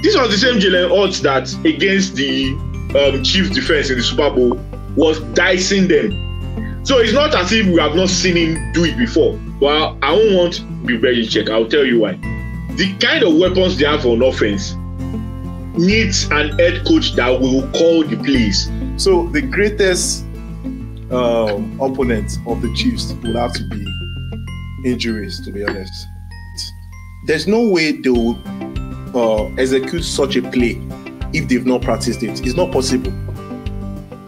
This was the same Jalen Hurts that against the Chiefs defense in the Super Bowl was dicing them. So it's not as if we have not seen him do it before. Well, I won't want to be very check. I'll tell you why. The kind of weapons they have on offense needs an head coach that will call the plays. So the greatest opponent of the Chiefs will have to be injuries, to be honest. There's no way they will execute such a play if they've not practiced it. It's not possible.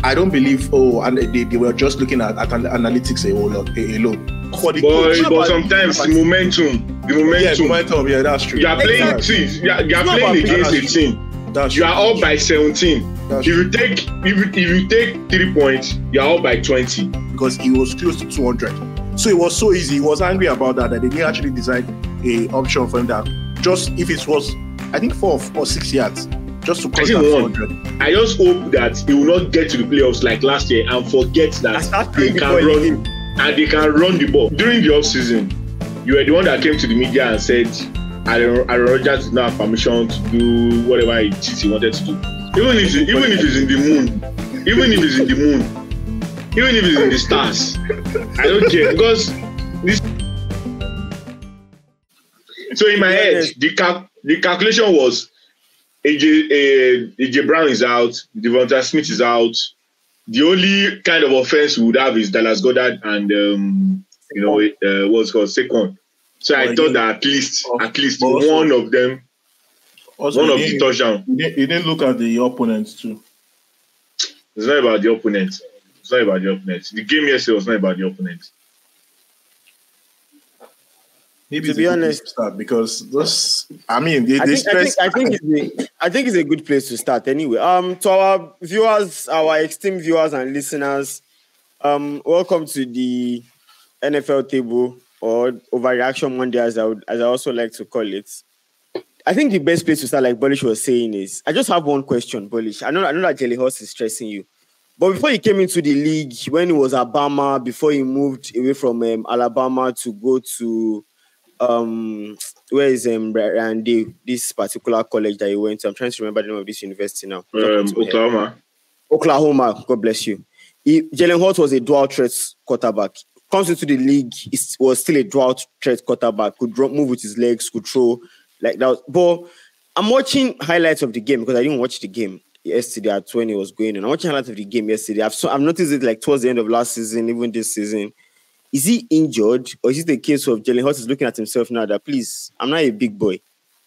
I don't believe, and they were just looking at analytics alone. For the but sometimes the momentum. Yeah, that's true. You are playing teams. You are playing against a team. You are up by 17. If you take 3 points, you are up by 20. Because he was close to 200. So it was so easy. He was angry about that they didn't actually design a option for him that just if it was, I think 4 or 6 yards, just to cross that 200. I just hope that he will not get to the playoffs like last year and forget that they can run and they can run the ball. During the offseason, you were the one that came to the media and said Aaron Rodgers did not have permission to do whatever he wanted to do. Even if it's in the moon, even if it's in the stars, I don't care because this. So in my head, the calculation was AJ Brown is out, Devonta Smith is out. The only kind of offense we would have is Dallas Goedert and what's called Saquon. So I thought that at least one of them, also one of the touchdown. You didn't look at the opponents too. It's not about the opponents. The game yesterday was not about the opponents. Maybe to be honest, because those, I think it's a good place to start anyway. To our viewers, our esteemed viewers and listeners, welcome to the NFL table or Overreaction Monday, as I also like to call it. I think the best place to start, like Bolish was saying, is I just have one question, Bolish. I know that Jalen Hurts is stressing you, but before he came into the league, when he was at Alabama, before he moved away from Alabama to go to where is Randy, this particular college that he went to? I'm trying to remember the name of this university now. Oklahoma. God bless you. Jalen Hurts was a dual threat quarterback. Comes into the league, he was still a dual threat quarterback. Could move with his legs, could throw like that. But I'm watching highlights of the game because I didn't watch the game yesterday at when it was going on. I'm watching highlights of the game yesterday. I've noticed it like towards the end of last season, even this season. Is he injured, or is it the case of Jalen Hurts is looking at himself now that, please, I'm not a big boy.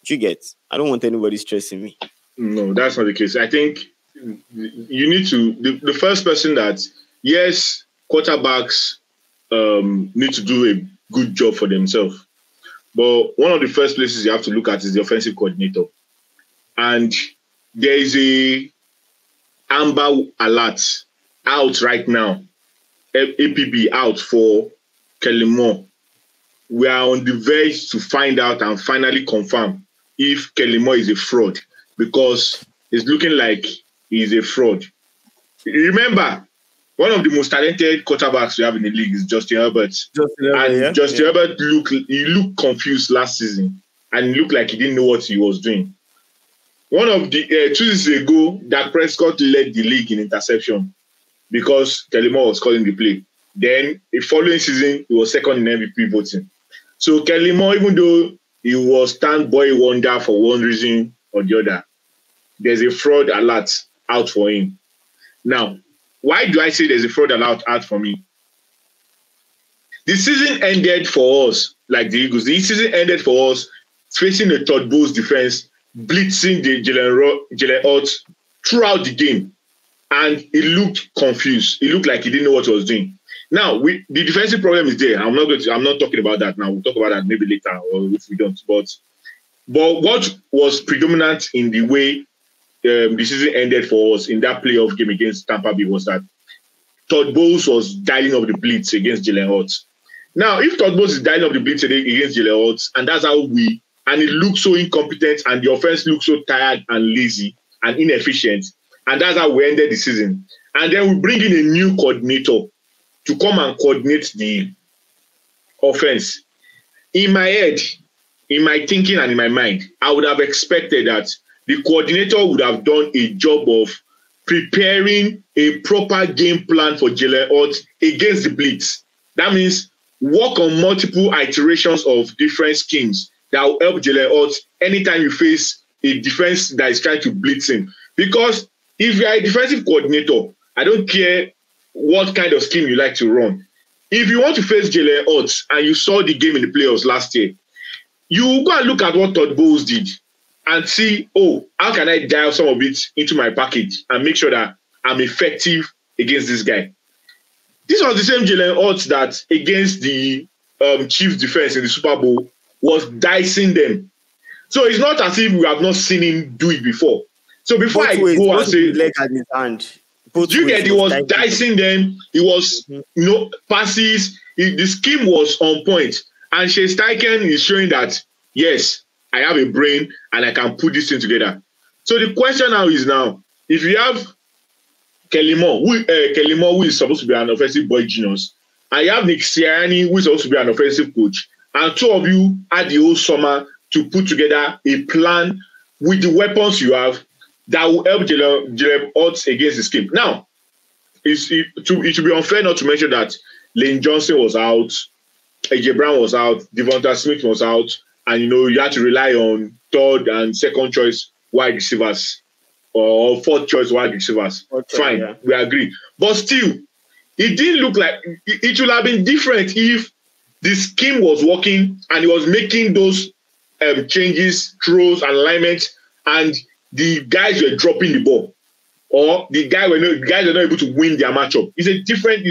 You get? I don't want anybody stressing me. No, that's not the case. I think you need to, the first person that, yes, quarterbacks need to do a good job for themselves. But one of the first places you have to look at is the offensive coordinator. And there is a amber alert out right now. APB out for Kellen Moore. We are on the verge to find out and finally confirm if Kellen Moore is a fraud, because it's looking like he's a fraud. Remember, one of the most talented quarterbacks we have in the league is Justin Herbert. Justin Herbert looked confused last season and it looked like he didn't know what he was doing. One of the 2 seasons ago, Dak Prescott led the league in interception because Kellen Moore was calling the play. Then the following season, he was second in MVP voting. So Kellen Moore, even though he was standby wonder for one reason or the other, there's a fraud alert out for him. Now, why do I say there's a fraud alert out for me? The season ended for us, like the Eagles. The season ended for us facing the Todd Bowles defense, blitzing the Jalen Hurts throughout the game. And he looked confused. He looked like he didn't know what he was doing. Now, the defensive problem is there. I'm not talking about that now. We'll talk about that maybe later, or if we don't. But what was predominant in the way the season ended for us in that playoff game against Tampa Bay was that Todd Bowles was dialing up the blitz against Jalen Hurts. Now, if Todd Bowles is dialing up the blitz against Jalen Hurts, and that's how and it looks so incompetent, and the offense looks so tired and lazy and inefficient, and that's how we ended the season. And then we bring in a new coordinator to come and coordinate the offense. In my head, in my thinking and in my mind, I would have expected that the coordinator would have done a job of preparing a proper game plan for Jalen Hurts against the blitz. That means work on multiple iterations of different schemes that will help Jalen Hurts anytime you face a defense that is trying to blitz him. Because if you are a defensive coordinator, I don't care what kind of scheme you like to run. If you want to face Jalen Hurts and you saw the game in the playoffs last year, you go and look at what Todd Bowles did and see, oh, how can I dial some of it into my package and make sure that I'm effective against this guy? This was the same Jalen Hurts that against the Chiefs defense in the Super Bowl was dicing them. So it's not as if we have not seen him do it before. So before I go and say, leg at his hand. You get, he was dicing them. He was, passes. The scheme was on point. And Shea Steichen is showing that, yes, I have a brain and I can put this thing together. So the question now is if you have Kelly Moore, who is supposed to be an offensive boy genius, and you have Nick Sirianni, who is supposed to be an offensive coach, and two of you had the whole summer to put together a plan with the weapons you have that will help Jalen Hurts against the scheme. Now, it should be unfair not to mention that Lane Johnson was out, AJ Brown was out, Devonta Smith was out, and you had to rely on third and second choice wide receivers or fourth choice wide receivers. Okay, fine, yeah. We agree. But still, it didn't look like it should have been different if the scheme was working and he was making those changes, throws, and alignments, and the guys were dropping the ball, or the guys were not able to win their matchup. It's a different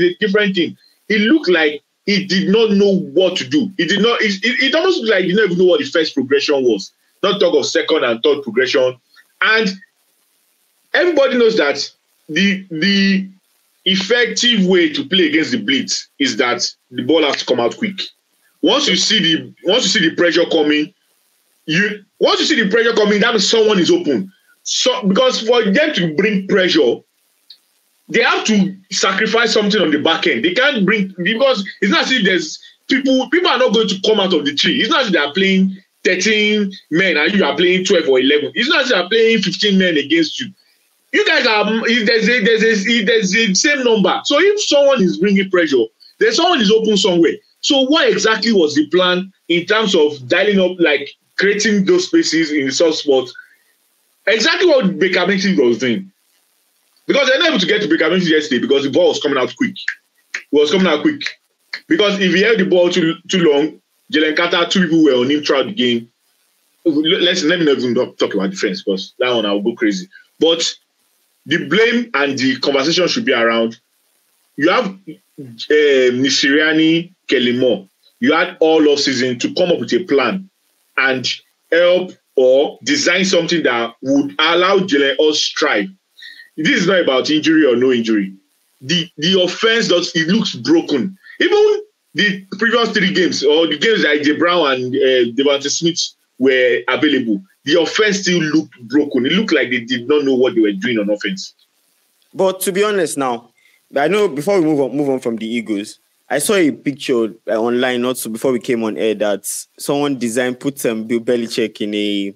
thing. It looked like he did not know what to do. It almost looked like he did not even know what the first progression was. Not talk of second and third progression. And everybody knows that the effective way to play against the blitz is that the ball has to come out quick. Once you see the pressure coming, that means someone is open. So because for them to bring pressure, they have to sacrifice something on the back end. They can't bring, because it's not as if there's people are not going to come out of the tree. It's not as if they are playing 13 men and you are playing 12 or 11. It's not as if they are playing 15 men against you. You guys there's the same number. So if someone is bringing pressure, then someone is open somewhere. So what exactly was the plan in terms of dialing up, like creating those spaces in the soft spots? Exactly what Baker Mayfield was doing. Because they're not able to get to Baker Mayfield yesterday because the ball was coming out quick. It was coming out quick. Because if he held the ball too long, Jalen Carter, two people were on him throughout the game. Let me not even talk about defense, because that one I will go crazy. But the blame and the conversation should be around. You have Nick Sirianni, Kelly Moore. You had all off season to come up with a plan and help or design something that would allow Jalen Hurts to thrive. This is not about injury or no injury. The offense looks broken. Even the previous 3 games, or the games that AJ Brown and Devonta Smith were available, the offense still looked broken. It looked like they did not know what they were doing on offense. But to be honest now, I know before we move on from the Eagles, I saw a picture online also before we came on air that someone put Bill Belichick in a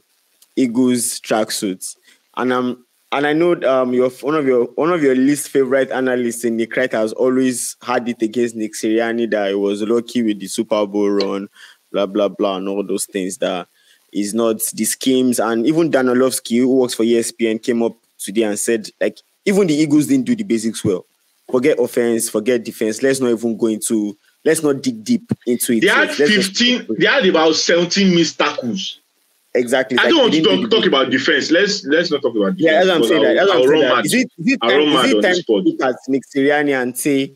Eagles tracksuit, and I know one of your least favorite analysts in Nick Wright has always had it against Nick Sirianni that he was lucky with the Super Bowl run, blah blah blah, and all those things that is not the schemes. And even Dan Orlovsky, who works for ESPN, came up today and said like even the Eagles didn't do the basics well. Forget offense, forget defense. Let's not dig deep into it. They had 15. They had about 17 missed tackles. Exactly. I don't want to talk about defense. Let's not talk about defense. Yeah, as I'm saying that. Is it time to look at Nick Sirianni and say,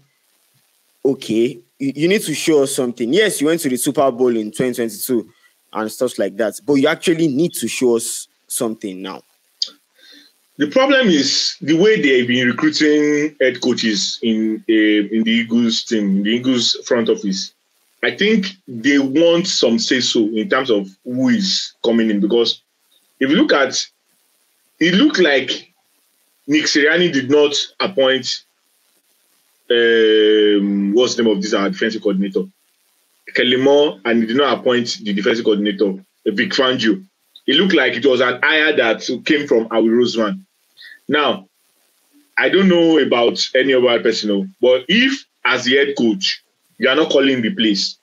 okay, you need to show us something. Yes, you went to the Super Bowl in 2022 and stuff like that, but you actually need to show us something now. The problem is the way they've been recruiting head coaches in the Eagles team, in the Eagles front office. I think they want some say-so in terms of who is coming in, because if you look at it, looked like Nick Sirianni did not appoint what's the name of this our defensive coordinator, Kelly Moore, and he did not appoint the defensive coordinator, Vic Fangio. it looked like it was an hire that came from Howie Roseman. Now, I don't know about any other person, but if as the head coach, you are not calling the plays,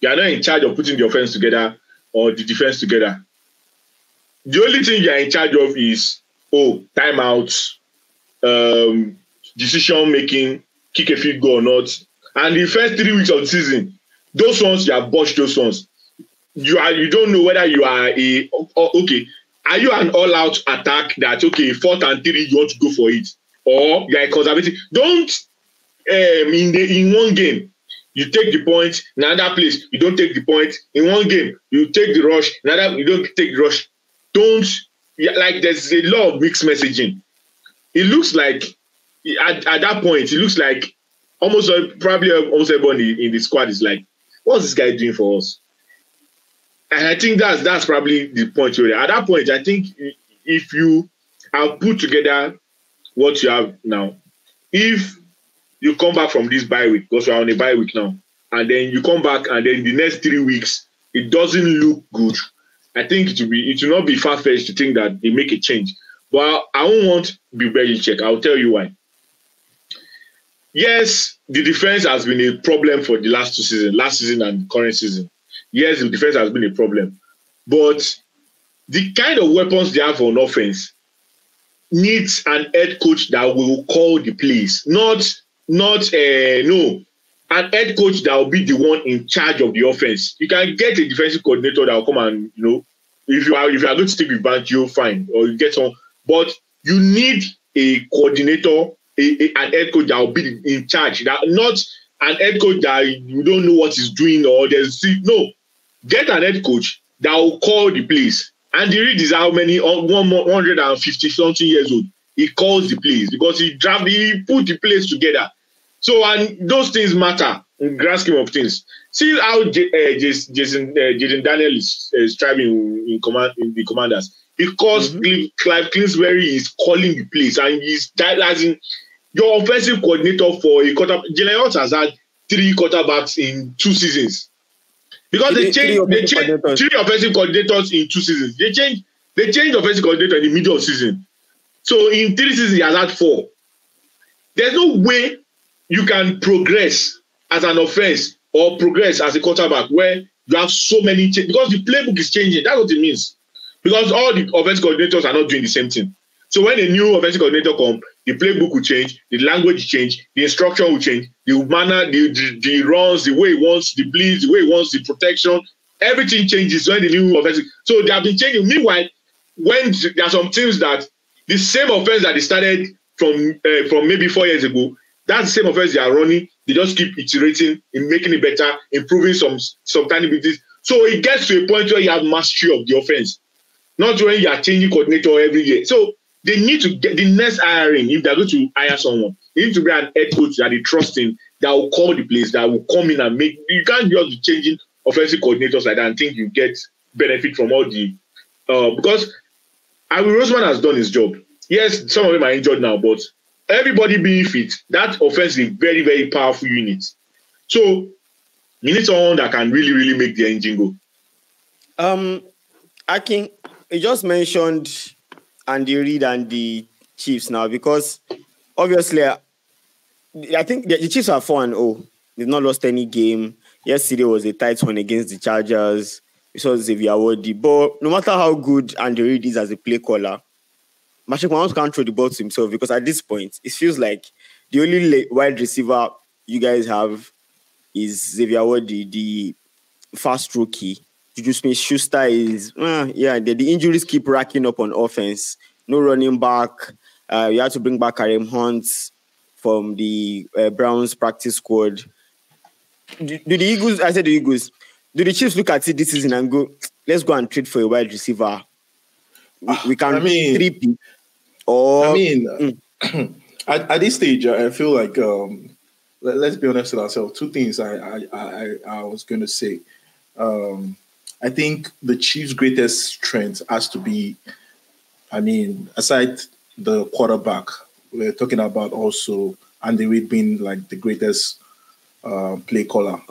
you are not in charge of putting the offense together or the defense together. The only thing you are in charge of is, timeouts, decision making, kick a field goal or not. And the first 3 weeks of the season, those ones, you have botched those ones. You don't know whether you are are you an all-out attack that, 4th and 3, you want to go for it? Or you are conservative? Don't, in one game, you take the point, in another place, you don't take the point. In one game, you take the rush, another, you don't take the rush. There's a lot of mixed messaging. It looks like, at that point, it looks like almost everybody in the squad is like, what's this guy doing for us? And I think that's probably the point really. At that point, I think if you have put together what you have now, if you come back from this bye week, because we're on a bye week now, and then you come back and then the next 3 weeks, it doesn't look good, I think it will not be far-fetched to think that they make a change. But I won't want to be very check. I'll tell you why. Yes, the defense has been a problem for the last 2 seasons, last season and current season. Yes, the defense has been a problem. But the kind of weapons they have on offense needs an head coach that will call the plays. An head coach that will be the one in charge of the offense. You can get a defensive coordinator that will come and, if you are going to stick with Banjo, fine, or you get someone. But you need a coordinator, an head coach that will be in charge. That not an head coach that you don't know what he's doing or get an head coach that will call the plays. And the Reid is how many? 150 something years old. He calls the plays because he put the plays together. So, and those things matter in the grand scheme of things. See how Jaden Daniel is striving in the Commanders. Because Clive Kingsbury is calling the plays and he's dialing your offensive coordinator for a quarterback. Jalen Hurts has had 3 quarterbacks in 2 seasons. Because they changed 3 offensive coordinators in 2 seasons. They changed offensive coordinator in the middle of the season. So in 3 seasons, he has had 4. There's no way you can progress as an offense or progress as a quarterback where you have so many changes. Because the playbook is changing. That's what it means. Because all the offensive coordinators are not doing the same thing. So when a new offensive coordinator comes, the playbook will change, the language will change, the instruction will change, the manner, the runs, the way he wants the blitz, the way he wants the protection, everything changes when the new offensive. So they have been changing. Meanwhile, when there are some teams that the same offense that they started from maybe 4 years ago, that's the same offense they are running. They just keep iterating in making it better, improving some tiny bits. So it gets to a point where you have mastery of the offense, not when you are changing coordinator every year. So they need to get the next hiring, if they're going to hire someone, they need to be an head coach that they trust in, that will call the plays, that will come in and make. You can't just be changing offensive coordinators like that and think you get benefit from all the because Howie Roseman has done his job. Yes, some of them are injured now, but everybody being fit, that offense is a very, very powerful unit. So you need someone that can really, really make the engine go. Akin, you just mentioned Andy Reid and the Chiefs now, because obviously I think the Chiefs are 4-0. They've not lost any game. Yesterday was a tight one against the Chargers. We saw Xavier Woods. But no matter how good Andy Reid is as a play caller, Patrick Mahomes can't throw the ball to himself, because at this point, it feels like the only wide receiver you guys have is Xavier Woods, the fast rookie. Juju Smith-Schuster is, the injuries keep racking up on offense. No running back. You have to bring back Kareem Hunt from the Browns practice squad. Do the Eagles, I said the Eagles, do the Chiefs look at it this season and go, let's go and trade for a wide receiver? We can three-peat. At this stage, I feel like, let's be honest with ourselves, 2 things I was going to say. I think the Chiefs' greatest strength has to be, aside the quarterback, we're talking about also Andy Reid being like the greatest play caller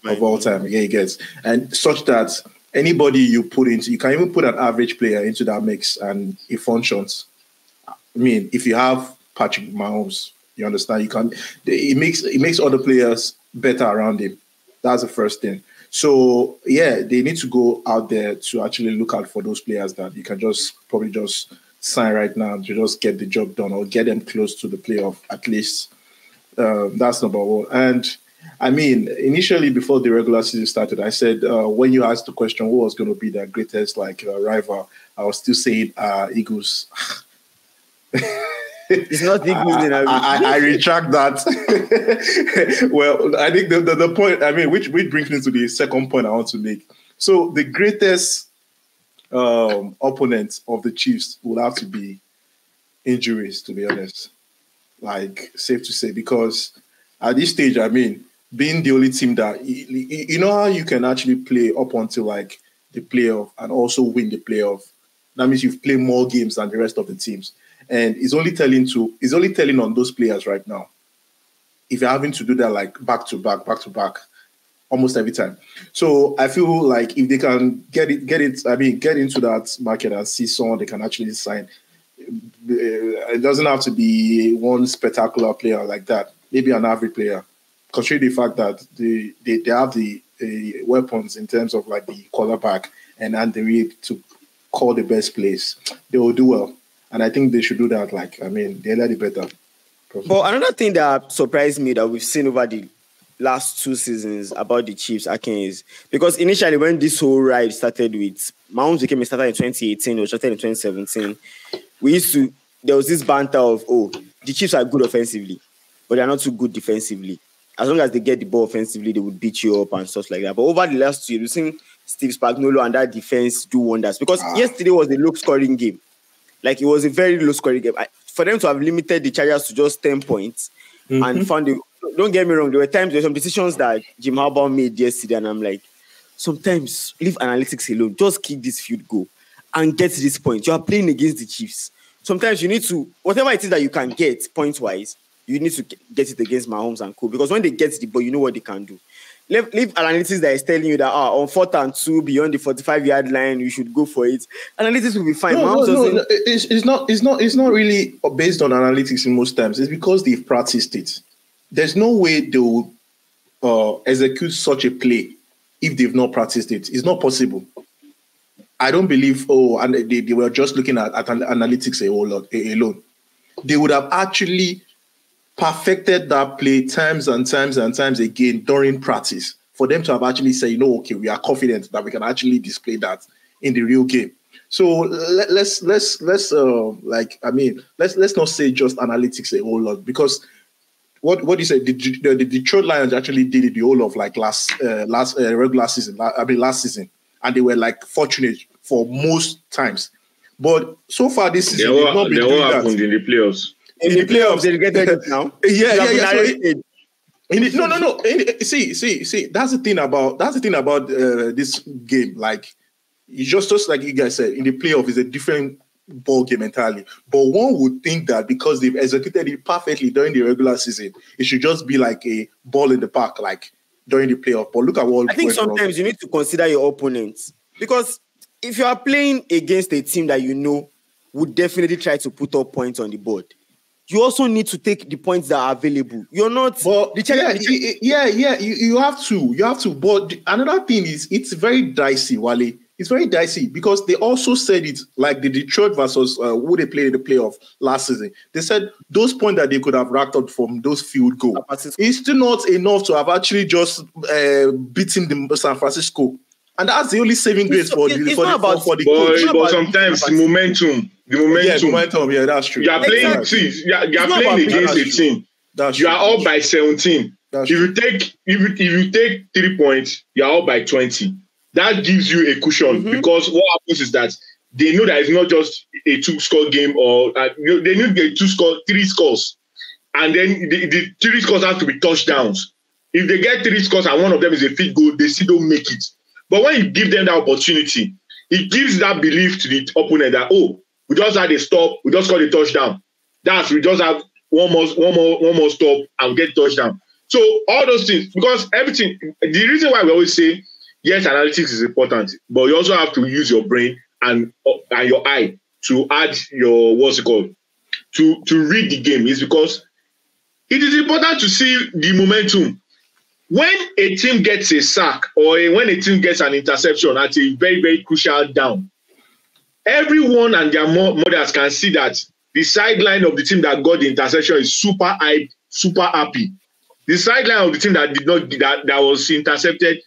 of all time. Yeah, he gets. And such that anybody you put into, you can even put an average player into that mix and it functions. I mean, if you have Patrick Mahomes, you understand, it makes other players better around him. That's the first thing. So yeah, they need to go out there to actually look out for those players that you can probably just sign right now to just get the job done or get them close to the playoff at least. That's number one. And I mean, initially before the regular season started, I said when you asked the question, what was going to be their greatest rival, I was still saying Eagles. It's not Eagles. I retract that. Well, I think the point, I mean, which brings me to the second point I want to make. So the greatest opponent of the Chiefs will have to be injuries, to be honest. Like, safe to say, because at this stage, I mean, being the only team that, you know how you can actually play up until like the playoff and also win the playoff. That means you've played more games than the rest of the teams. And it's only telling on those players right now. If you're having to do that like back to back, almost every time. So I feel like if they can get into that market and see someone they can actually sign, it doesn't have to be one spectacular player like that. Maybe an average player. Considering the fact that they have the weapons in terms of like the quarterback and Andy Reid to call the best plays, they will do well. And I think they should do that. Like, I mean, the earlier the better. But another thing that surprised me that we've seen over the last 2 seasons about the Chiefs, Akin, is because initially when this whole ride started with Mahomes became a starter in 2018 or started in 2017, there was this banter of, the Chiefs are good offensively, but they're not too good defensively. As long as they get the ball offensively, they would beat you up and stuff like that. But over the last 2 years, we've seen Steve Spagnuolo and that defense do wonders. Because yesterday was a low-scoring game. Like, it was a very low-scoring game. For them to have limited the Chargers to just 10 points and found it. Don't get me wrong, there were some decisions that Jim Harbaugh made yesterday, and I'm like, sometimes leave analytics alone. Just kick this field goal and get to this point. You are playing against the Chiefs. Sometimes you need to, whatever it is that you can get point-wise, you need to get it against Mahomes and co. Because when they get the ball, you know what they can do. Leave analytics that is telling you that on 4th and 2 beyond the 45-yard line, you should go for it. Analytics will be fine. No, it's not really based on analytics in most times. It's because they've practiced it. There's no way they will execute such a play if they've not practiced it. It's not possible. I don't believe, and they were just looking at analytics alone. They would have actually perfected that play times and times and times again during practice for them to have actually said, okay, we are confident that we can actually display that in the real game. So let's not say just analytics a whole lot, because what you said, the Detroit Lions actually did it the whole of like last regular season. Last season, and they were like fortunate for most times. But so far this season, they've not been doing that. Happened in the playoffs. In the playoffs, they get it now. Yeah. See. That's the thing about this game. Like, it's just like you guys said, in the playoff is a different ball game entirely. But one would think that because they've executed it perfectly during the regular season, it should just be like a ball in the park, like during the playoff. But look at what I think sometimes you need to consider your opponents, because if you are playing against a team that you know would definitely try to put up points on the board, you also need to take the points that are available. You're not. But you have to. But another thing is, it's very dicey, Wale. It's very dicey because they also said it, like the Detroit versus who they played in the playoff last season. They said those points that they could have racked up from those field goals is still not enough to have actually just beaten the San Francisco. And that's the only saving grace for the coach. But sometimes the momentum. Yeah, that's true. You are playing teams. You are playing against a team. You are up by 17. If you take 3 points, you are up by 20. That gives you a cushion because what happens is that they know that it's not just a 2-score game, or they need a 3 scores, and then the 3 scores have to be touchdowns. If they get 3 scores and one of them is a field goal, they still don't make it. But when you give them that opportunity, it gives that belief to the opponent that, we just had a stop, we just got a touchdown. We just have one more stop and get touchdown. So all those things, because everything, the reason why we always say, yes, analytics is important, but you also have to use your brain and your eye to add your to read the game. Is because it is important to see the momentum. When a team gets a sack or when a team gets an interception at a very, very crucial down, everyone and their mothers can see that the sideline of the team that got the interception is super hyped, super happy. The sideline of the team that did not that was intercepted,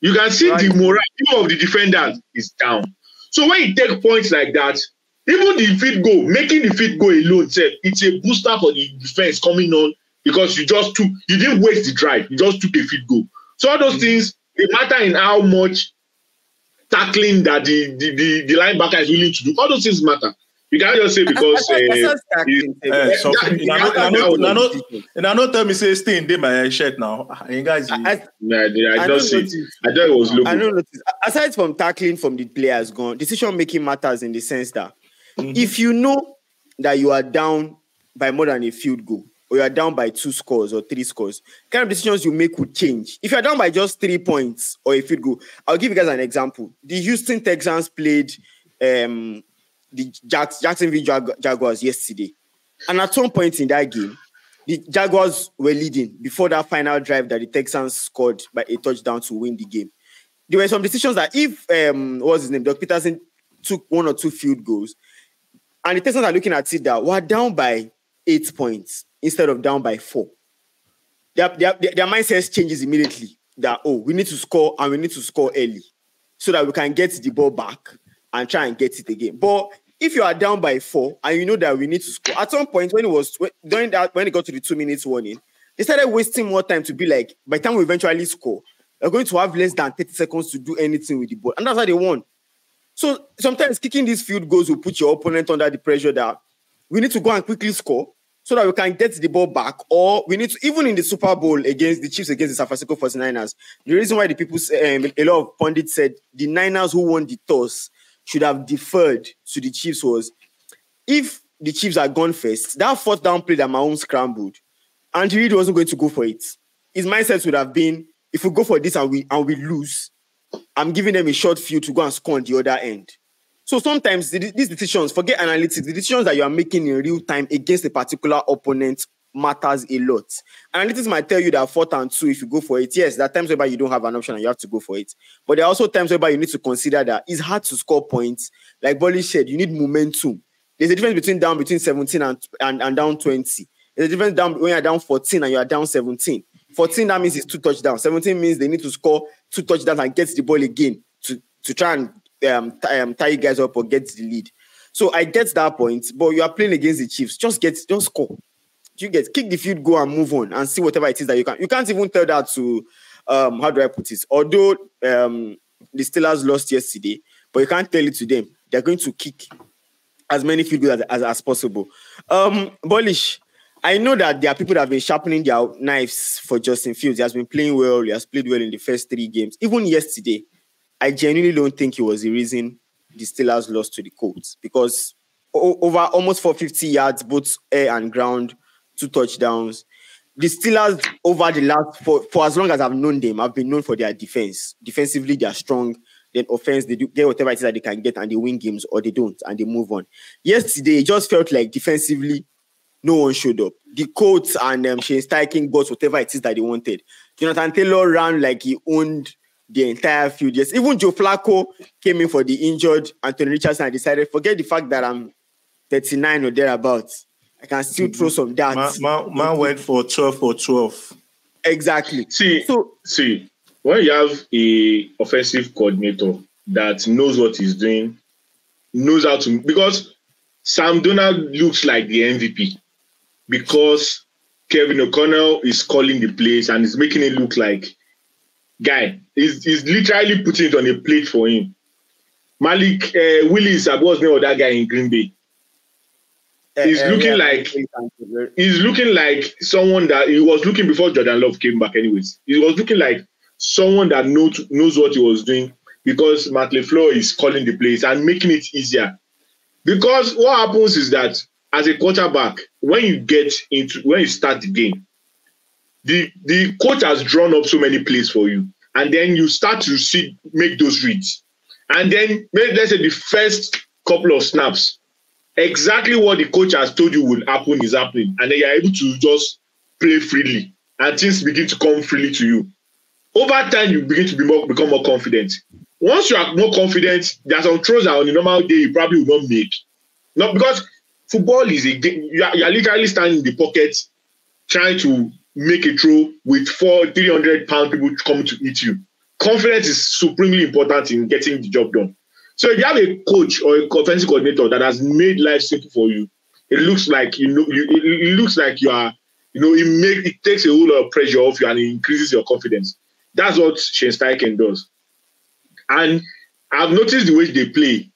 you can see the morale of the defender is down. So when you take points like that, even the field goal, making the field goal alone, it's a booster for the defense coming on because you didn't waste the drive, you just took a field goal. So all those things, they matter in how much tackling that the linebacker is willing to do. All those things matter. You can't just say because tell me say stay in there my shirt now. You guys, I don't see. I thought it was local. I don't notice. Aside from tackling from the players gone, decision making matters in the sense that if you know that you are down by more than a field goal, or you are down by 2 scores or 3 scores, kind of decisions you make would change. If you're down by just 3 points or a field goal, I'll give you guys an example. The Houston Texans played the Jacksonville Jaguars yesterday. And at some point in that game, the Jaguars were leading before that final drive that the Texans scored by a touchdown to win the game. There were some decisions that if, what was his name, Doug Peterson took 1 or 2 field goals, and the Texans are looking at it that we're down by 8 points instead of down by 4. Their mindset changes immediately that, we need to score and we need to score early so that we can get the ball back and try and get it again. But if you are down by 4 and you know that we need to score, at some point when it got to the 2 minutes warning, they started wasting more time to be like, by the time we eventually score, we're going to have less than 30 seconds to do anything with the ball. And that's how they won. So sometimes kicking these field goals will put your opponent under the pressure that we need to go and quickly score so that we can get the ball back, or we need to, even in the Super Bowl against the Chiefs, against the San Francisco 49ers, the reason why the people, a lot of pundits said the Niners who won the toss should have deferred to the Chiefs was, if the Chiefs had gone first, that 4th down play that Mahomes scrambled, and he really wasn't going to go for it. His mindset would have been, if we go for this and we lose, I'm giving them a short field to go and score on the other end. So sometimes these decisions, forget analytics, the decisions that you are making in real time against a particular opponent matters a lot. Analytics might tell you that 4th and 2, if you go for it, yes, there are times whereby you don't have an option and you have to go for it. But there are also times whereby you need to consider that it's hard to score points. Like Bolly said, you need momentum. There's a difference between 17 and down 20. There's a difference when you're down 14 and you are down 17. 14, that means it's 2 touchdowns. 17 means they need to score 2 touchdowns and get the ball again to try and tie you guys up or get the lead. So I get that point, but you are playing against the Chiefs. Just score. Kick the field goal and move on and see whatever it is that you can. You can't even tell that to, how do I put it? Although the Steelers lost yesterday, but you can't tell it to them. They're going to kick as many field goals as possible. Bolish, I know that there are people that have been sharpening their knives for Justin Fields. He has been playing well. He has played well in the first 3 games. Even yesterday, I genuinely don't think he was the reason the Steelers lost to the Colts, because over almost 450 yards, both air and ground, 2 touchdowns. The Steelers, over the last, for as long as I've known them, have been known for their defense. Defensively, they are strong. Then offense, they do get whatever it is that they can get and they win games, or they don't and they move on. Yesterday, it just felt like defensively, no one showed up. The Colts and Shane Steichen got whatever it is that they wanted. Jonathan Taylor ran like he owned the entire field. Yes, even Joe Flacco came in for the injured Anthony Richardson and decided, forget the fact that I'm 39 or thereabouts, I can still throw some darts. Man went for 12 for 12. Exactly. See, when you have a offensive coordinator that knows what he's doing, knows how to, because Sam Donald looks like the MVP, because Kevin O'Connell is calling the plays and is making it look like, guy, he's literally putting it on a plate for him. Malik Willis, what's the name of that guy in Green Bay? He's looking like someone that he was looking before Jordan Love came back. Anyways, he was looking like someone that knows what he was doing, because Matt LaFleur is calling the plays and making it easier. Because what happens is that as a quarterback, when you start the game, the coach has drawn up so many plays for you and then you start to make those reads. And then let's say the first couple of snaps, exactly what the coach has told you will happen is happening. And then you're able to just play freely and things begin to come freely to you. Over time, you begin to become more confident. Once you are more confident, there are some throws that on a normal day you probably will not make. Not because football is a game. You are literally standing in the pocket trying to make a throw with 300-pound people coming to eat you. Confidence is supremely important in getting the job done. So if you have a coach or a offensive coordinator that has made life simple for you, it looks like it looks like you are, it takes a whole lot of pressure off you and it increases your confidence. That's what Shane Steichen does. And I've noticed the way they play,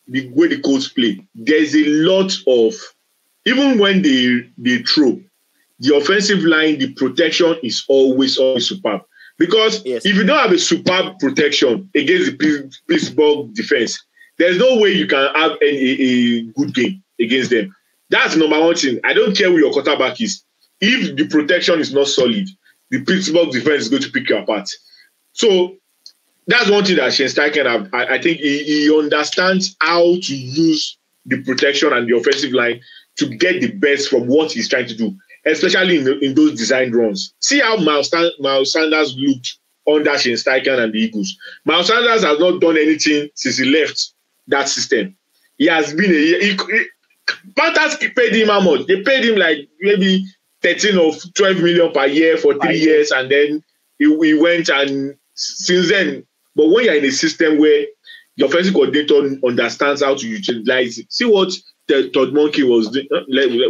the way the coach play. There's a lot of, even when they throw, the offensive line, the protection is always superb. Because if you don't have a superb protection against the Pittsburgh defense, there's no way you can have a good game against them. That's number one thing. I don't care who your quarterback is. If the protection is not solid, the Pittsburgh defense is going to pick you apart. So that's one thing that Shane Steichen, I think he understands how to use the protection and the offensive line to get the best from what he's trying to do, especially in those designed runs. See how Miles Sanders looked under Shane Steichen and the Eagles. Miles Sanders has not done anything since he left that system. He has been Panthers paid him how much? They paid him like maybe 13 or 12 million per year for 3 years, and then he went, and since then. But when you're in a system where the offensive coordinator understands how to utilize it, see what Todd Monken was doing.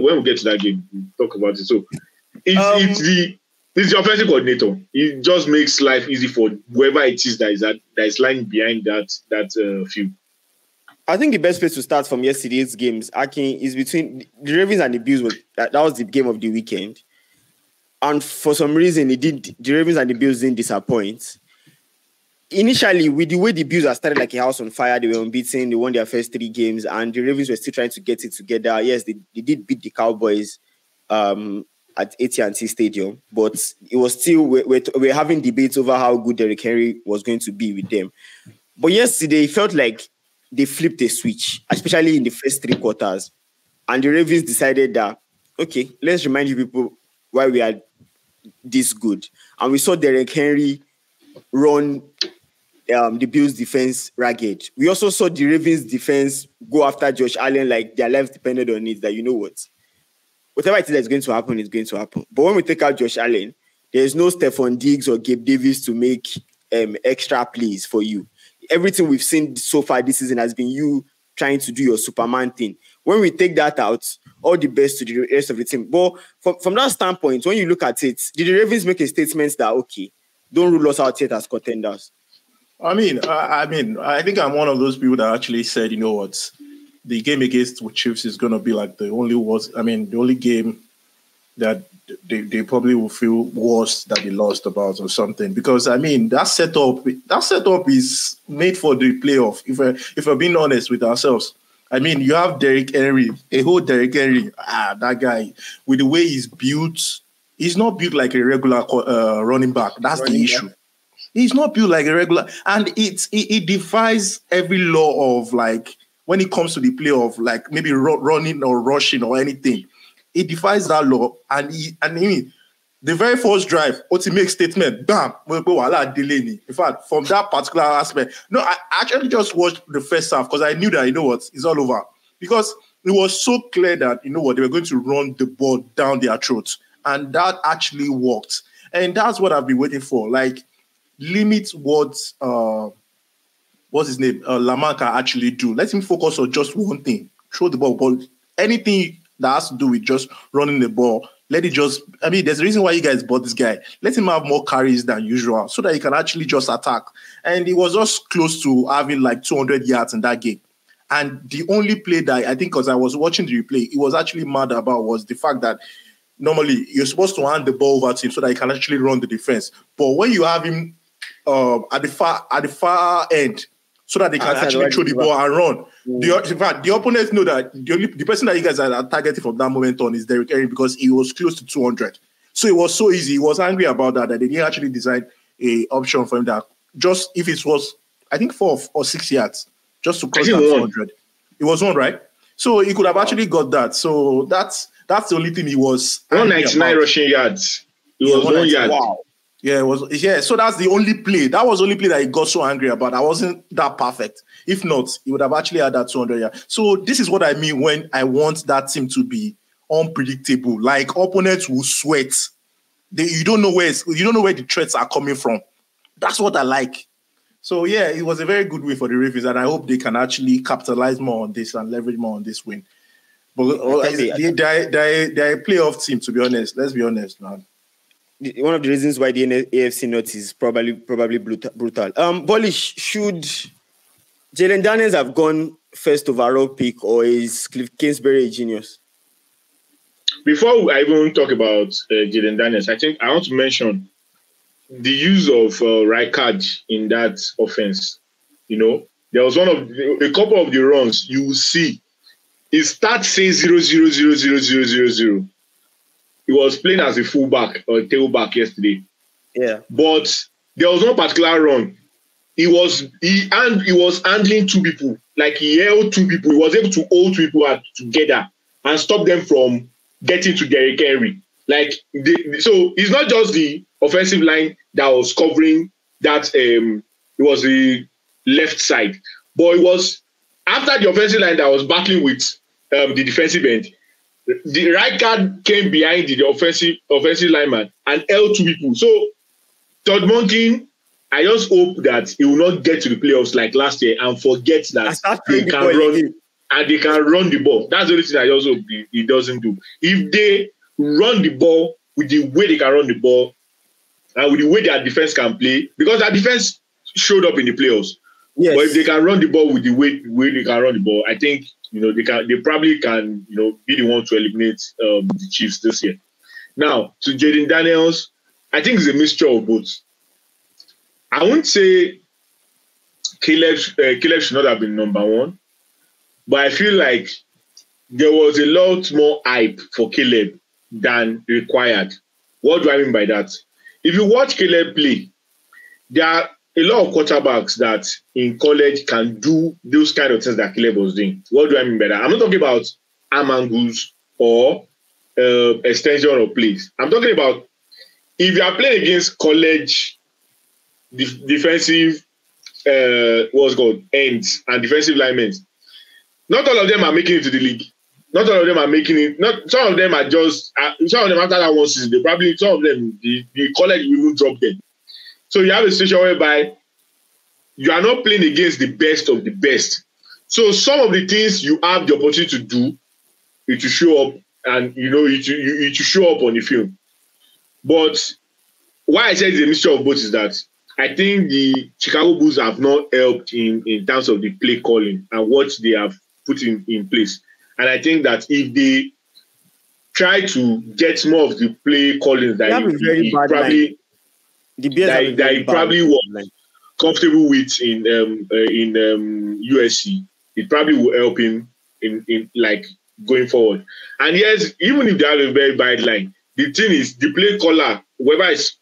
When we get to that game, we'll talk about it. So it's the offensive coordinator. It just makes life easy for whoever it is that is lying behind that field. I think the best place to start from yesterday's games, Akin, is between the Ravens and the Bills. That was the game of the weekend. And for some reason, the Ravens and the Bills didn't disappoint. Initially, with the way the Bills are started like a house on fire, they were unbeaten, they won their first 3 games, and the Ravens were still trying to get it together. Yes, they did beat the Cowboys at AT&T Stadium, but it was still, we're having debates over how good Derrick Henry was going to be with them. But yesterday, it felt like they flipped a switch, especially in the first 3 quarters. And the Ravens decided that, okay, let's remind you people why we are this good. And we saw Derrick Henry run the Bills' defense ragged. We also saw the Ravens' defense go after Josh Allen like their lives depended on it, that whatever it is that's going to happen is going to happen. But when we take out Josh Allen, there's no Stephon Diggs or Gabe Davis to make extra plays for you. Everything we've seen so far this season has been you trying to do your Superman thing. When we take that out, all the best to the rest of the team. But from that standpoint, when you look at it, did the Ravens make a statement that, okay, don't rule us out yet as contenders? I think I'm one of those people that actually said, you know what, the game against the Chiefs is going to be like the only game that they probably will feel worse that they lost about or something. Because, that setup is made for the playoff, if we're being honest with ourselves. You have Derrick Henry, a whole Derrick Henry, that guy, with the way he's built, he's not built like a regular running back. That's the issue. He's not built like a regular, and it defies every law of, like, when it comes to the play of, like, maybe running or rushing or anything. It defies that law, and the very first drive, ultimate statement, bam, in fact, from that particular aspect, no, I actually just watched the first half because I knew that, it's all over. Because it was so clear that, they were going to run the ball down their throats, and that actually worked. And that's what I've been waiting for. Like, limit what's his name, Lamar can actually do. Let him focus on just one thing, throw the ball. But anything that has to do with just running the ball, let it just, there's a reason why you guys bought this guy. Let him have more carries than usual so that he can actually just attack. And he was just close to having like 200 yards in that game. And the only play that I think, because I was watching the replay, he was actually mad about was the fact that normally you're supposed to hand the ball over to him so that he can actually run the defense. But when you have him at the far end, so that they can actually throw the ball and run. The opponents know that the person that you guys are targeting from that moment on is Derrick Henry because he was close to 200. So it was so easy. He was angry about that they didn't actually design a option for him that just if it was, I think 4 or 6 yards, just to cross that 200. It was 1, right? So he could have actually got that. So that's the only thing he was. 199 rushing yards. It was 1 yard. Wow. Yeah, it was. Yeah, so that's the only play. That was the only play that he got so angry about. I wasn't that perfect. If not, he would have actually had that 200 yards. So this is what I mean when I want that team to be unpredictable. Like opponents will sweat. You don't know where the threats are coming from. That's what I like. So yeah, it was a very good win for the Ravens, and I hope they can actually capitalize more on this and leverage more on this win. But they're a playoff team, to be honest. Let's be honest, man. One of the reasons why the AFC North is probably brutal. Polish, should Jalen Daniels have gone first overall pick, or is Cliff Kingsbury a genius? Before I even talk about Jalen Daniels, I think I want to mention the use of Rijkaard in that offense. You know, there was a couple of the runs you will see. It starts saying 0-0-0-0-0-0-0. He was playing as a fullback or a tailback yesterday. Yeah. But there was no particular run. He was handling 2 people. Like he held 2 people. He was able to hold 2 people together and stop them from getting to Derrick Henry. Like so it's not just the offensive line that was covering that it was the left side. But it was after the offensive line that was battling with the defensive end. The right guard came behind the offensive lineman and held 2 people. So Todd Monken, I just hope that he will not get to the playoffs like last year and forget that they can run and they can run the ball. That's the only thing I also hope he doesn't do. If they run the ball with the way they can run the ball and with the way their defense can play, because their defense showed up in the playoffs. Yes. But if they can run the ball with the way they can run the ball, I think they probably can be the one to eliminate the Chiefs this year. Now to Jaden Daniels, I think it's a mixture of both. I wouldn't say Caleb should not have been number 1, but I feel like there was a lot more hype for Caleb than required. What do I mean by that? If you watch Caleb play, there are a lot of quarterbacks that in college can do those kind of things that Caleb was doing. What do I mean by that? I'm not talking about arm angles or extension of plays. I'm talking about if you are playing against college defensive ends and defensive linemen, not all of them are making it to the league. Not all of them are making it. Some of them are just. Some of them after that one season, some of them the college will drop them. So you have a situation whereby you are not playing against the best of the best. So some of the things you have the opportunity to do, it to show up, and it to show up on the film. But why I said it's a mixture of both is that I think the Chicago Bulls have not helped in terms of the play calling and what they have put in place. And I think that if they try to get more of the play calling that he probably was comfortable with in USC, it probably will help him in like going forward. And yes, even if they have a very bad line, the thing is the play caller, whoever is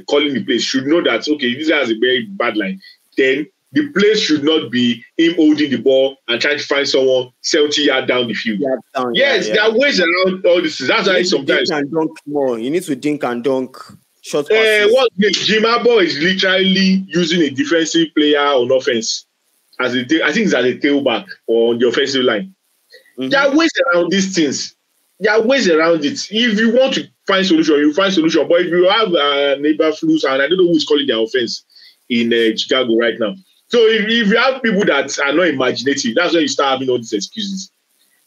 calling the play, should know that okay, this has a very bad line. Then the play should not be him holding the ball and trying to find someone 70 yards down the field. There are ways around all this. That's why sometimes you need to dink and dunk. Short Jim Harbaugh is literally using a defensive player on offense I think it's as a tailback or on the offensive line. Mm-hmm. There are ways around these things. There are ways around it. If you want to find solution, you find solution. But if you have neighbor flus, and I don't know who is calling their offense in Chicago right now. So if you have people that are not imaginative, that's when you start having all these excuses.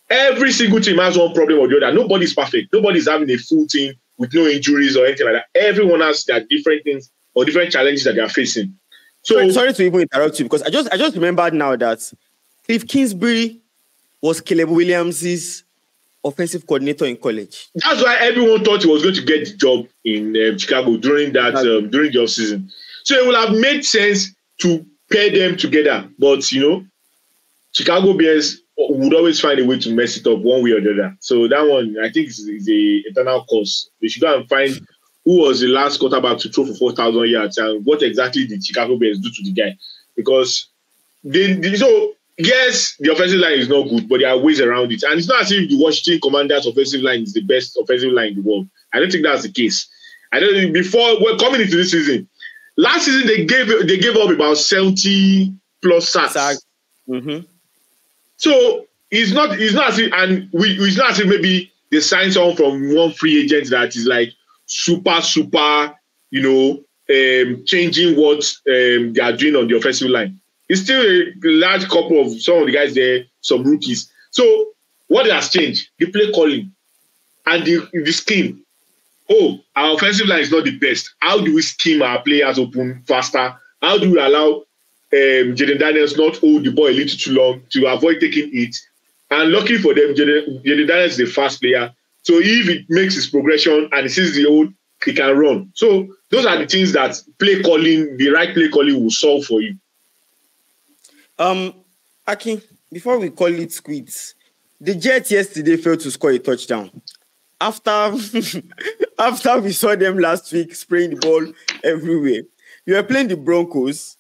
Every single team has one problem or the other. Nobody's perfect. Nobody's having a full team with no injuries or anything like that. Everyone has their different things or different challenges that they are facing. So sorry to even interrupt you because I just remembered now that Cliff Kingsbury was Caleb Williams' offensive coordinator in college. That's why everyone thought he was going to get the job in Chicago during the offseason. So it would have made sense to pair them together. But, Chicago Bears would always find a way to mess it up one way or the other. So that one, I think, is a eternal cause. They should go and find who was the last quarterback to throw for 4,000 yards, and what exactly did Chicago Bears do to the guy? Because so yes, the offensive line is not good, but there are ways around it. And it's not as if the Washington Commanders' offensive line is the best offensive line in the world. I don't think that's the case. I don't think before we're coming into this season. Last season they gave up about 70 plus sacks. Mm-hmm. So it's not as if, and it's not as if maybe they sign someone from one free agent that is like super, changing what they are doing on the offensive line. It's still a large couple of some of the guys there, some rookies. So what has changed? The play calling and the scheme. Oh, our offensive line is not the best. How do we scheme our players open faster? How do we allow Jaden Daniels not hold the ball a little too long to avoid taking it? And luckily for them, Jaden Daniels is a fast player. So if it makes his progression and he sees the hold, he can run. So those are the things that the right play calling will solve for you. Aki, before we call it quits, the Jets yesterday failed to score a touchdown. After we saw them last week spraying the ball everywhere. You were playing the Broncos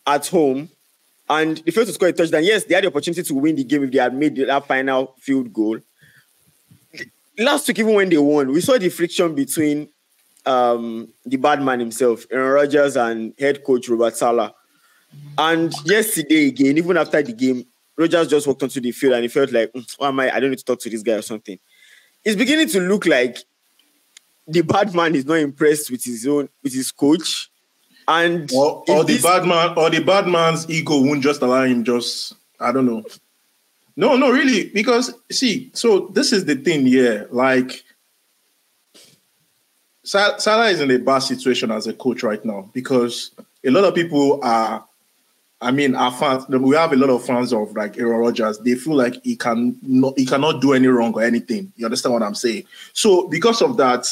at home and they failed to score a touchdown. Yes, they had the opportunity to win the game if they had made that final field goal. Last week, even when they won, we saw the friction between the bad man himself, Aaron Rodgers, and head coach Robert Saleh. And yesterday again, even after the game, Rodgers just walked onto the field and he felt like, why am I don't need to talk to this guy or something. It's beginning to look like the bad man is not impressed with his coach. And the bad man's ego won't just allow him I don't know. No, really, because see, so this is the thing here. Like Salah is in a bad situation as a coach right now because a lot of people are fans. We have a lot of fans of like Aaron Rodgers. They feel like he cannot do any wrong or anything. You understand what I'm saying? So because of that,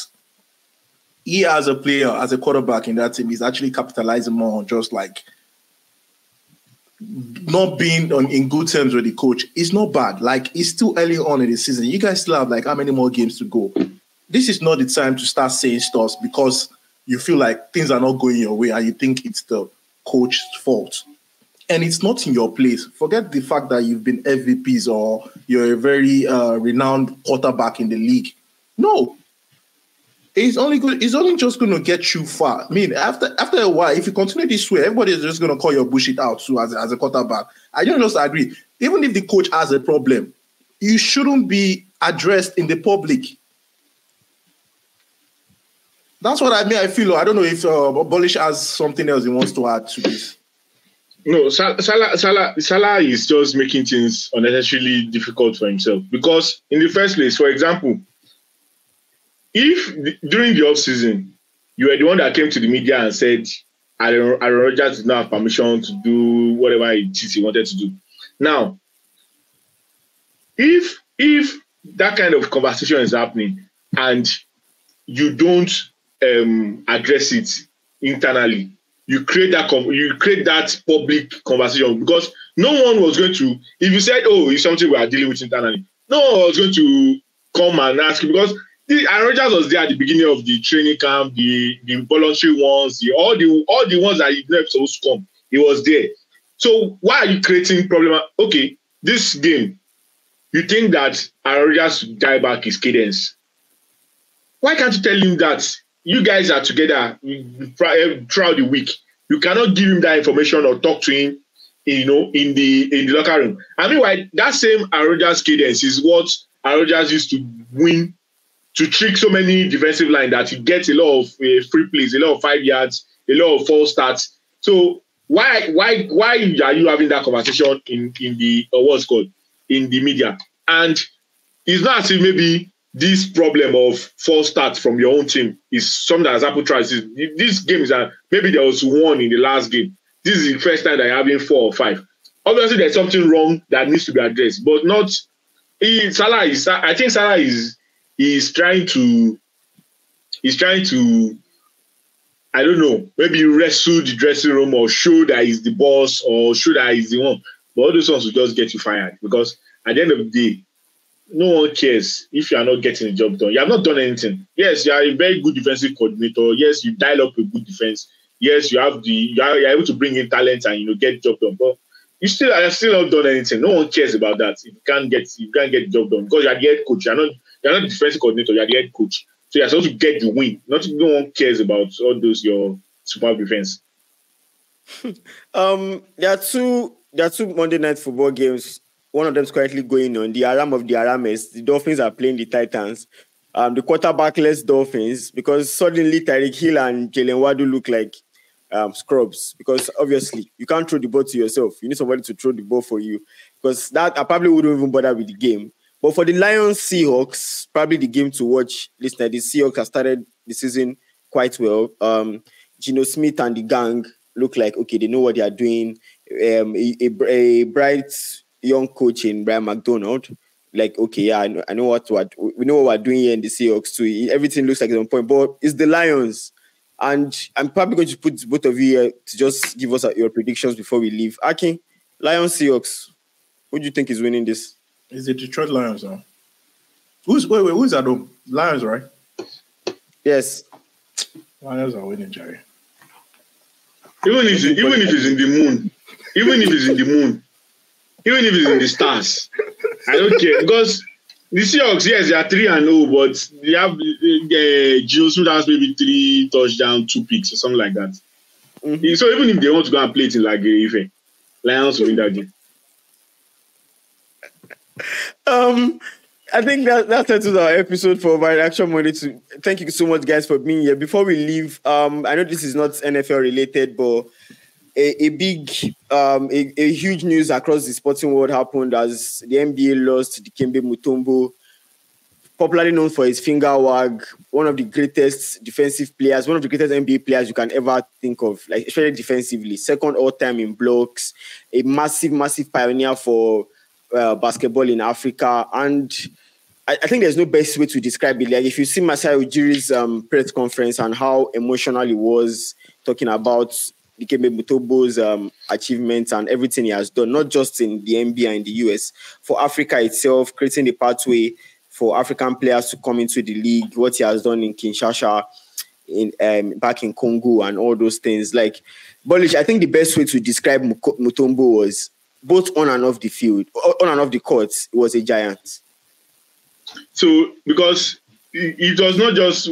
he as a player, as a quarterback in that team, is actually capitalizing more on just like not being in good terms with the coach. It's not bad. Like it's still early on in the season. You guys still have like how many more games to go? This is not the time to start saying stuff because you feel like things are not going your way and you think it's the coach's fault. And it's not in your place. Forget the fact that you've been MVPs or you're a very renowned quarterback in the league. No. It's only just going to get you far. I mean, after a while, if you continue this way, everybody is just going to call your bullshit out too as a quarterback. I don't just agree. Even if the coach has a problem, you shouldn't be addressed in the public. That's what I mean. I feel. I don't know if Bolish has something else he wants to add to this. No, Salah is just making things unnecessarily difficult for himself because in the first place, for example, if during the offseason you were the one that came to the media and said Aaron Rodgers did not have permission to do whatever it is he wanted to do. Now, if that kind of conversation is happening and you don't address it internally, you create that public conversation because no one was going to, if you said, oh, it's something we are dealing with internally, no one was going to come and ask you because Aaron Rodgers was there at the beginning of the training camp, the voluntary ones, all the ones that he never supposed to come. He was there. So why are you creating problem? Okay, this game, you think that Aaron Rodgers should dial back his cadence. Why can't you tell him that you guys are together throughout the week? You cannot give him that information or talk to him, in the locker room. I mean, why that same Aaron Rodgers cadence is what Aaron Rodgers used to win, to trick so many defensive line that you get a lot of free plays, a lot of 5 yards, a lot of false starts. So why are you having that conversation in the what's called in the media? And it's not as if maybe this problem of false starts from your own team is something that has happened twice. This game is maybe there was one in the last game. This is the first time that you're having 4 or 5. Obviously, there's something wrong that needs to be addressed, but not. I think Salah is trying to, I don't know, maybe wrestle the dressing room or show that he's the boss or show that he's the one. But all those ones will just get you fired because at the end of the day, no one cares if you are not getting the job done. You have not done anything. Yes, you are a very good defensive coordinator. Yes, you dial up a good defense. Yes, you are able to bring in talent and get the job done. But you still not done anything. No one cares about that. If you can't get the job done because you are the head coach. You're not the defensive coordinator. You are the head coach. So you're supposed to get the win. No one cares about all those your superb defense. There are two Monday Night Football games. One of them is currently going on. The Aram of the Arames. The Dolphins are playing the Titans. The quarterbackless Dolphins, because suddenly Tyreek Hill and Jalen Waddle look like scrubs. Because obviously you can't throw the ball to yourself. You need somebody to throw the ball for you. Because that I probably wouldn't even bother with the game. But for the Lions Seahawks, probably the game to watch. Listen, the Seahawks have started the season quite well. Geno Smith and the gang look like okay, they know what they are doing. A bright young coach in Brian McDonald, like okay, yeah, I know what we know what we're doing here in the Seahawks too. Everything looks like it's on point, but it's the Lions, and I'm probably going to put both of you here to just give us your predictions before we leave. Akin, Lions Seahawks, who do you think is winning this? Is it Detroit Lions now? Who's at home? Lions, right? Yes. Lions are winning, Jerry. Even if it's in the moon, even if it's in the stars, I don't care because the Seahawks, yes, they are 3-0, but they have Geno Smith has maybe 3 touchdowns, 2 picks or something like that. Mm-hmm. So even if they want to go and play it in Ife, Lions will win that game. I think that settles our episode for Overreaction Monday. Thank you so much, guys, for being here. Before we leave, I know this is not NFL related, but a huge news across the sporting world happened as the NBA lost Dikembe Mutombo, popularly known for his finger wag, one of the greatest defensive players, one of the greatest NBA players you can ever think of, like especially defensively, second all-time in blocks, a massive pioneer for basketball in Africa. And I think there's no best way to describe it. Like if you see Masai Ujiri's press conference and how emotional he was talking about Dikembe Mutombo's achievements and everything he has done, not just in the NBA and the US, for Africa itself, creating the pathway for African players to come into the league, what he has done in Kinshasa, back in Congo and all those things. Like, Bolish, I think the best way to describe Mutombo was both on and off the field, on and off the court, he was a giant. So, because it was not just,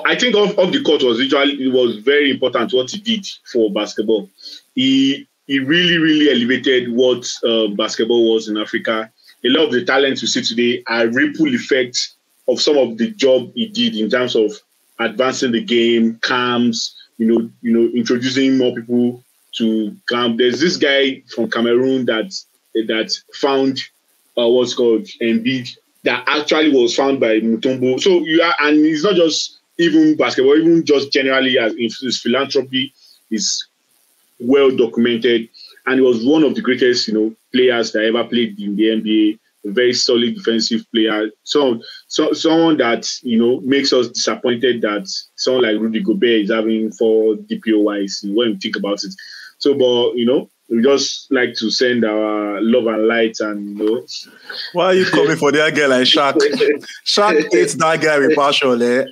I think off the court it was very important what he did for basketball. He really elevated what basketball was in Africa. A lot of the talents you see today are ripple effects of some of the job he did in terms of advancing the game, camps, introducing more people to camp. There's this guy from Cameroon that found what's called Embiid that actually was found by Mutombo. So and it's not just even basketball, even just generally as his philanthropy is well documented, and he was one of the greatest players that ever played in the NBA. A very solid defensive player. So someone that makes us disappointed that someone like Rudy Gobert is having 4 DPOYs when we think about it. So, but we just like to send our love and light and Why are you coming for that girl like Shaq? Shaq hates that guy with passion, eh?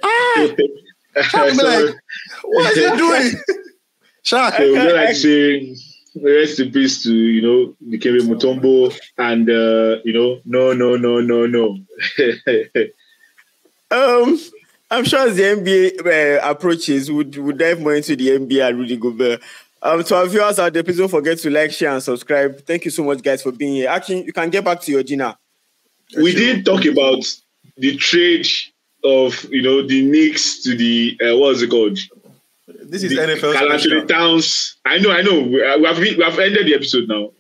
Shaq be like, what is he doing? Shaq. We don't like saying rest in peace to Dikembe Mutombo and no. I'm sure as the NBA approaches, would dive more into the NBA and Rudy Gobert. To our viewers out there, please don't forget to like, share, and subscribe. Thank you so much, guys, for being here. Actually, you can get back to your dinner. We did talk about the trade of the Knicks to the what's it called? This is NFL. Towns. I know. We have ended the episode now.